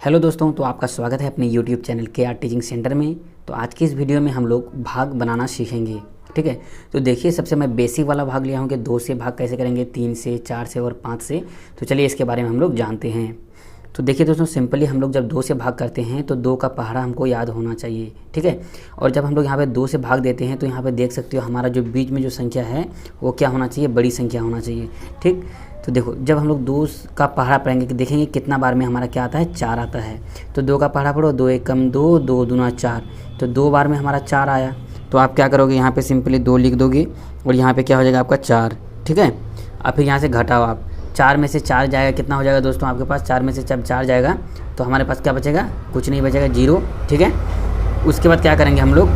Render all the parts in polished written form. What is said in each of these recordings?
Hello दोस्तों, तो आपका स्वागत है अपने यूट्यूब चैनल के आर टीचिंग सेंटर में। तो आज की इस वीडियो में हम लोग भाग बनाना सीखेंगे। ठीक है, तो देखिए सबसे मैं बेसिक वाला भाग लिया हूँ कि 2 से भाग कैसे करेंगे, 3 से, 4 से और 5 से। तो चलिए इसके बारे में हम लोग जानते हैं। तो देखिए दोस्तों, सिंपली हम लोग जब 2 से भाग करते हैं तो 2 का पहाड़ा हमको याद होना चाहिए। ठीक है, और जब हम लोग यहाँ पे 2 से भाग देते हैं तो यहाँ पे देख सकते हो हमारा जो बीच में जो संख्या है वो क्या होना चाहिए, बड़ी संख्या होना चाहिए। ठीक, तो देखो जब हम लोग 2 का पहाड़ा पढ़ेंगे कि देखेंगे कितना बार में हमारा क्या आता है, 4 आता है। तो 2 का पहाड़ा पढ़ो, 2 एकम 2, 2 दूना 4। तो 2 बार में हमारा 4 आया। तो आप क्या करोगे, यहाँ पे सिंपली 2 लिख दोगे और यहाँ पे क्या हो जाएगा आपका 4। ठीक है, और फिर यहाँ से घटाओ आप, 4 में से 4 जाएगा, कितना हो जाएगा दोस्तों आपके पास, 4 में से जब 4 जाएगा तो हमारे पास क्या बचेगा, कुछ नहीं बचेगा, 0। ठीक है, उसके बाद क्या करेंगे हम लोग,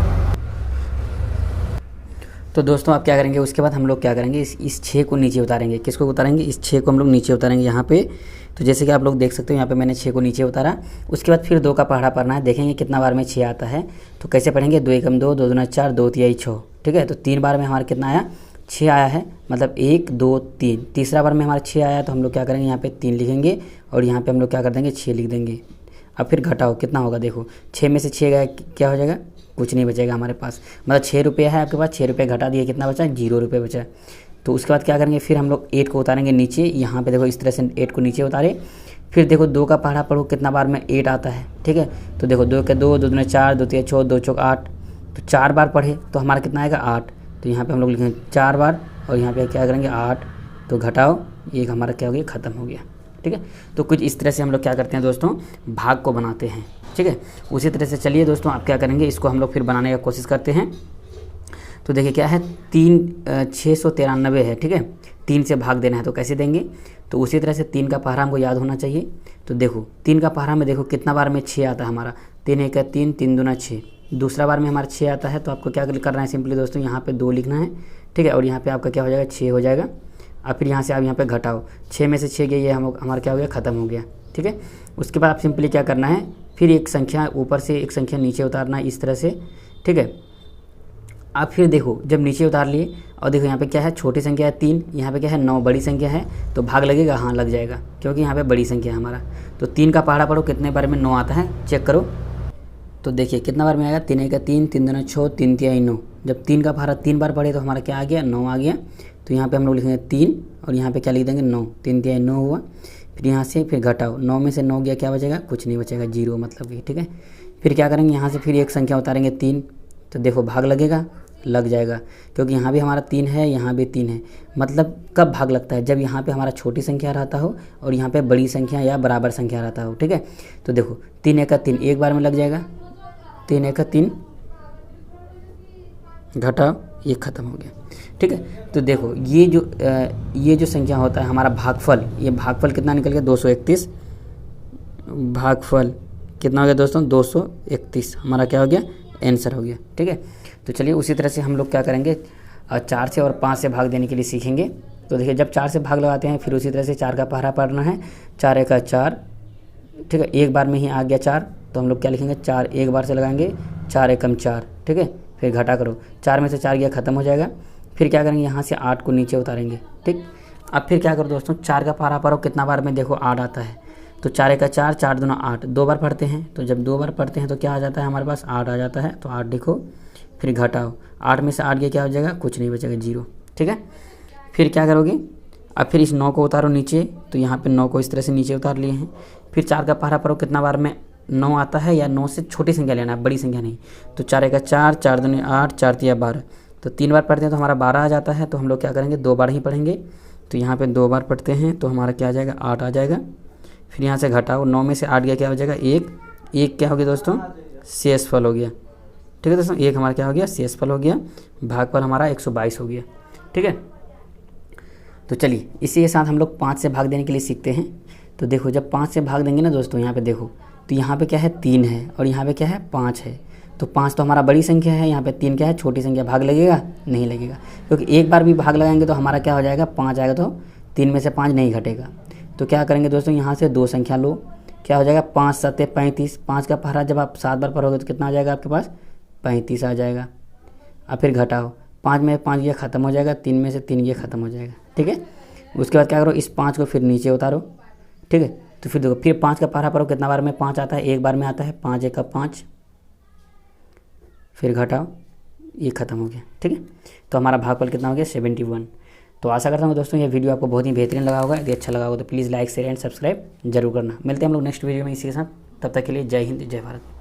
तो दोस्तों आप क्या करेंगे, उसके बाद हम लोग क्या करेंगे, इस 6 को नीचे उतारेंगे। किसको उतारेंगे, इस 6 को हम लोग नीचे उतारेंगे यहाँ पे। तो जैसे कि आप लोग देख सकते हो यहाँ पे मैंने 6 को नीचे उतारा। उसके बाद फिर 2 का पहाड़ा पढ़ना है, देखेंगे कितना बार में 6 आता है। तो कैसे पढ़ेंगे, 2 एकम 2, 2 दूना 4, 2 तिहाई 6। ठीक है, तो 3 बार में हमारा कितना आया, 6 आया है, मतलब 1 2 3। तीसरा बार में हमारा 6 आया तो हम लोग क्या करेंगे, यहाँ पे 3 लिखेंगे और यहाँ पे हम लोग क्या कर देंगे, 6 लिख देंगे। अब फिर घटाओ, कितना होगा, देखो 6 में से 6 गया, क्या हो जाएगा, कुछ नहीं बचेगा हमारे पास। मतलब 6 रुपये है आपके पास, 6 रुपये घटा दिए, कितना बचा, 0 रुपये बचा। तो उसके बाद क्या करेंगे, फिर हम लोग 8 को उतारेंगे नीचे। यहाँ पे देखो इस तरह से 8 को नीचे उतारे। फिर देखो 2 का पहाड़ा पढ़ो, कितना बार में 8 आता है। ठीक है, तो देखो 2 के 2, 2 दूना 4, 2 तिया 6, 2 चौक 8। तो 4 बार पढ़े तो हमारा कितना आएगा, 8। तो यहाँ पर हम लोग लिखेंगे 4 बार और यहाँ पर क्या करेंगे, 8। तो घटाओ, ये हमारा क्या हो गया, ख़त्म हो गया। ठीक है, तो कुछ इस तरह से हम लोग क्या करते हैं दोस्तों, भाग को बनाते हैं। ठीक है, उसी तरह से चलिए दोस्तों आप क्या करेंगे, इसको हम लोग फिर बनाने का कोशिश करते हैं। तो देखिए क्या है, 693 है। ठीक है, 3 से भाग देना है तो कैसे देंगे, तो उसी तरह से 3 का पहाड़ा हमको याद होना चाहिए। तो देखो 3 का पहाड़ा में देखो कितना बार में 6 आता है हमारा, 3 एक 3, 3 दूना 6। दूसरा बार में हमारा 6 आता है तो आपको क्या करना है, सिंपली दोस्तों यहाँ पे 2 लिखना है। ठीक है, और यहाँ पे आपका क्या हो जाएगा, 6 हो जाएगा। और फिर यहाँ से आप यहाँ पे घटाओ, 6 में से 6 गया, ये हमारा क्या हो गया, ख़त्म हो गया। ठीक है, उसके बाद आप सिंपली क्या करना है, फिर एक संख्या ऊपर से एक संख्या नीचे उतारना है इस तरह से। ठीक है, आप फिर देखो जब नीचे उतार लिए और देखो यहाँ पे क्या है, छोटी संख्या है 3, यहाँ पे क्या है 9, बड़ी संख्या है। तो भाग लगेगा, हाँ लग जाएगा, क्योंकि यहाँ पे बड़ी संख्या है हमारा। तो 3 का पहाड़ा पढ़ो, कितने बार में 9 आता है, चेक करो। तो देखिए कितना बार में आएगा, 3 एक 3, 3 दूना 6, 3 तिहाई 9। जब 3 का पहाड़ा 3 बार पढ़े तो हमारा क्या आ गया, 9 आ गया। तो यहाँ पे हम लोग लिखेंगे 3 और यहाँ पे क्या लिख देंगे, 9। 3 तिहाई 9 हुआ। फिर यहाँ से फिर घटाओ, 9 में से 9 गया, क्या बचेगा, कुछ नहीं बचेगा, 0 मतलब कि। ठीक है, फिर क्या करेंगे, यहाँ से फिर एक संख्या उतारेंगे 3। तो देखो भाग लगेगा, लग जाएगा, क्योंकि यहाँ भी हमारा 3 है, यहाँ भी 3 है। मतलब कब भाग लगता है, जब यहाँ पे हमारा छोटी संख्या रहता हो और यहाँ पे बड़ी संख्या या बराबर संख्या रहता हो। ठीक है, तो देखो 3 एक 3 एक बार में लग जाएगा, 3 एक 3, घटाओ, ये ख़त्म हो गया। ठीक है, तो देखो ये जो संख्या होता है हमारा भागफल, ये भागफल कितना निकल गया, 231। भागफल कितना हो गया दोस्तों, 231 हमारा क्या हो गया, आंसर हो गया। ठीक है, तो चलिए उसी तरह से हम लोग क्या करेंगे, 4 से और 5 से भाग देने के लिए सीखेंगे। तो देखिए जब 4 से भाग लगाते हैं फिर उसी तरह से 4 का पहाड़ा पढ़ना है, 4 एक 4। ठीक है, एक बार में ही आ गया 4, तो हम लोग क्या लिखेंगे, 4 एक बार से लगाएंगे, 4 एकम 4। ठीक है, फिर घटा करो, 4 में से 4 गया, ख़त्म हो जाएगा। फिर क्या करेंगे, यहाँ से 8 को नीचे उतारेंगे। ठीक, अब फिर क्या करो दोस्तों, 4 का पहाड़ा पढ़ो, कितना बार में देखो 8 आता है। तो 4 एक 4, 4 दूना 8, 2 बार पढ़ते हैं। तो जब 2 बार पढ़ते हैं तो क्या आ जाता है हमारे पास, 8 आ जाता है। तो 8 लिखो, फिर घटाओ, 8 में से 8 गया, क्या हो जाएगा, कुछ नहीं बचेगा, 0। ठीक है, फिर क्या करोगे, अब फिर इस 9 को उतारो नीचे। तो यहाँ पे 9 को इस तरह से नीचे उतार लिए हैं। फिर 4 का पहाड़ा पढ़ो, कितना बार में 9 आता है, या 9 से छोटी संख्या लेना है, बड़ी संख्या नहीं। तो 4 एक 4, 4 दूनी 8, 4 तिया 12। तो 3 बार पढ़ते हैं तो हमारा 12 आ जाता है। तो हम लोग क्या करेंगे, 2 बार ही पढ़ेंगे। तो यहाँ पे 2 बार पढ़ते हैं तो हमारा क्या आ जाएगा, 8 आ जाएगा। फिर यहाँ से घटाओ, 9 में से 8 गया, क्या हो जाएगा, 1 क्या हो गया दोस्तों, शेषफल हो गया। ठीक है दोस्तों, 1 हमारा क्या हो गया, शेषफल हो गया। भागफल हमारा 122 हो गया। ठीक है, तो चलिए इसी के साथ हम लोग 5 से भाग देने के लिए सीखते हैं। तो देखो जब 5 से भाग देंगे ना दोस्तों, यहाँ पे देखो, तो यहाँ पे क्या है, 3 है और यहाँ पे क्या है, 5 है। तो 5 तो हमारा बड़ी संख्या है, यहाँ पे 3 क्या है, छोटी संख्या। भाग लगेगा, नहीं लगेगा, क्योंकि एक बार भी भाग लगाएंगे तो हमारा क्या हो जाएगा, 5 आएगा। तो 3 में से 5 नहीं घटेगा। तो क्या करेंगे दोस्तों, यहाँ से 2 संख्या लो, क्या हो जाएगा, 5 7 35। 5 का पहाड़ा जब आप 7 बार पढ़ोगे तो कितना आ जाएगा आपके पास, 35 आ जाएगा। अब फिर घटाओ, 5 में 5 ये ख़त्म हो जाएगा, 3 में से 3 ये ख़त्म हो जाएगा। ठीक है, उसके बाद क्या करो, इस 5 को फिर नीचे उतारो। ठीक है, तो फिर देखो फिर 5 का पहाड़ा पढ़ो, कितना बार में 5 आता है, एक बार में आता है, 5 एक का 5, फिर घटाओ, ये खत्म हो गया। ठीक है, तो हमारा भागफल कितना हो गया 71। तो आशा करता हूँ दोस्तों ये वीडियो आपको बहुत ही बेहतरीन लगा होगा। यदि अच्छा लगा होगा तो please like share and subscribe जरूर करना। मिलते हैं हम लोग नेक्स्ट वीडियो में इसी के साथ, तब तक के लिए जय हिंद जय भारत।